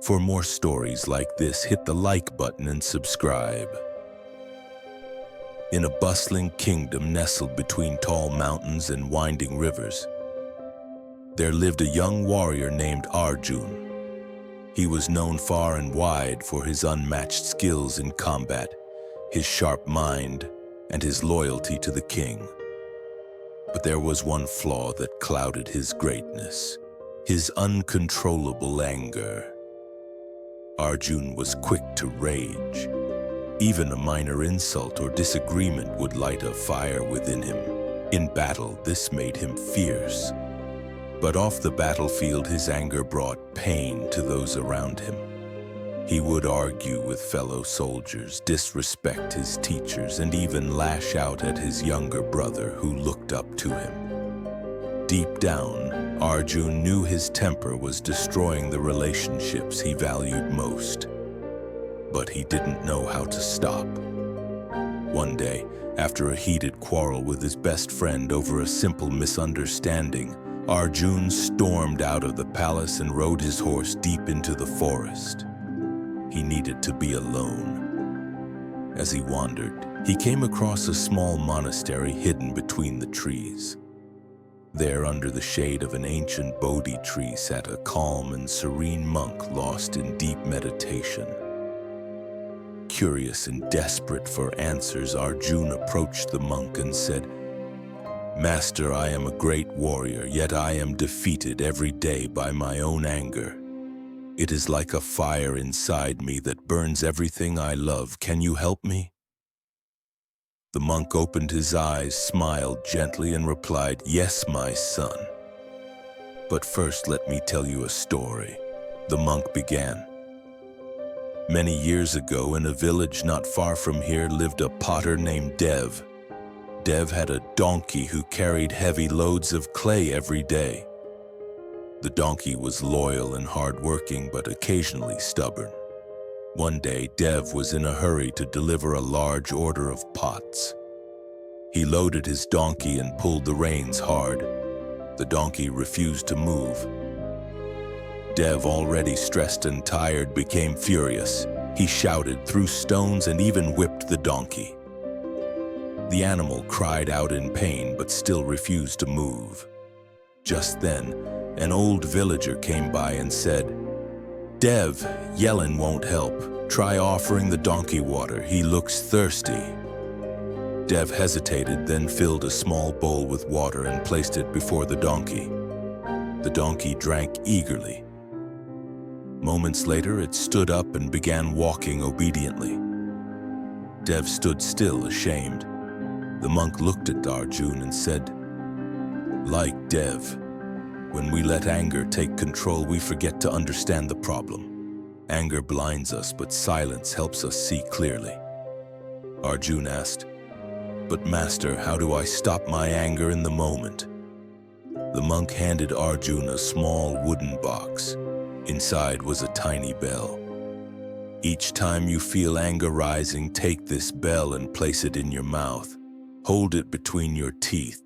For more stories like this, hit the like button and subscribe. In a bustling kingdom nestled between tall mountains and winding rivers, there lived a young warrior named Arjun. He was known far and wide for his unmatched skills in combat, his sharp mind, and his loyalty to the king. But there was one flaw that clouded his greatness: his uncontrollable anger. Arjun was quick to rage. Even a minor insult or disagreement would light a fire within him. In battle, this made him fierce. But off the battlefield, his anger brought pain to those around him. He would argue with fellow soldiers, disrespect his teachers, and even lash out at his younger brother who looked up to him. Deep down, Arjun knew his temper was destroying the relationships he valued most. But he didn't know how to stop. One day, after a heated quarrel with his best friend over a simple misunderstanding, Arjun stormed out of the palace and rode his horse deep into the forest. He needed to be alone. As he wandered, he came across a small monastery hidden between the trees. There, under the shade of an ancient Bodhi tree, sat a calm and serene monk lost in deep meditation. Curious and desperate for answers, Arjun approached the monk and said, "Master, I am a great warrior, yet I am defeated every day by my own anger. It is like a fire inside me that burns everything I love. Can you help me?" The monk opened his eyes, smiled gently, and replied, "Yes, my son. But first, let me tell you a story." The monk began. "Many years ago, in a village not far from here, lived a potter named Dev. Dev had a donkey who carried heavy loads of clay every day. The donkey was loyal and hardworking, but occasionally stubborn. One day, Dev was in a hurry to deliver a large order of pots. He loaded his donkey and pulled the reins hard. The donkey refused to move. Dev, already stressed and tired, became furious. He shouted, threw stones, and even whipped the donkey. The animal cried out in pain, but still refused to move. Just then, an old villager came by and said, "Dev, yelling won't help. Try offering the donkey water. He looks thirsty." Dev hesitated, then filled a small bowl with water and placed it before the donkey. The donkey drank eagerly. Moments later, it stood up and began walking obediently. Dev stood still, ashamed. The monk looked at Arjun and said, "Like Dev, when we let anger take control, we forget to understand the problem. Anger blinds us, but silence helps us see clearly." Arjun asked, "But master, how do I stop my anger in the moment?" The monk handed Arjun a small wooden box. Inside was a tiny bell. "Each time you feel anger rising, take this bell and place it in your mouth. Hold it between your teeth.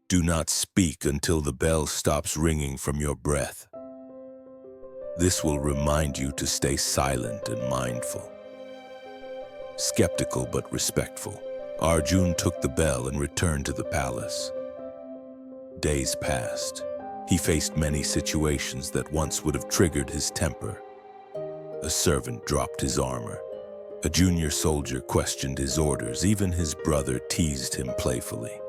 Do not speak until the bell stops ringing from your breath. This will remind you to stay silent and mindful." Skeptical but respectful, Arjun took the bell and returned to the palace. Days passed. He faced many situations that once would have triggered his temper. A servant dropped his armor. A junior soldier questioned his orders. Even his brother teased him playfully.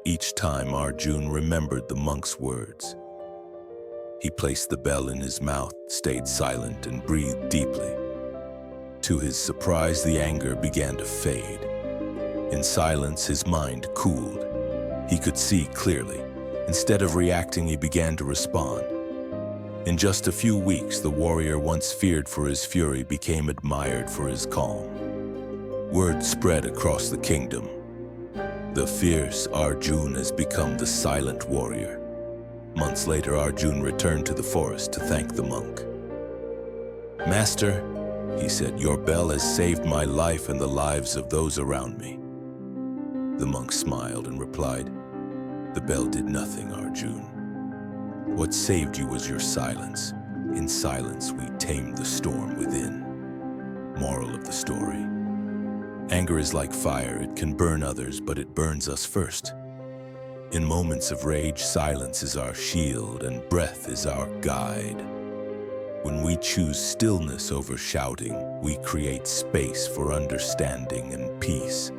Each time, Arjun remembered the monk's words. He placed the bell in his mouth, stayed silent, and breathed deeply. To his surprise, the anger began to fade. In silence, his mind cooled. He could see clearly. Instead of reacting, he began to respond. In just a few weeks, the warrior once feared for his fury became admired for his calm. Word spread across the kingdom. The fierce Arjun has become the silent warrior. Months later, Arjun returned to the forest to thank the monk. "Master," he said, "your bell has saved my life and the lives of those around me." The monk smiled and replied, "The bell did nothing, Arjun. What saved you was your silence. In silence, we tame the storm within. Moral of the story: anger is like fire. It can burn others, but it burns us first. In moments of rage, silence is our shield and breath is our guide. When we choose stillness over shouting, we create space for understanding and peace.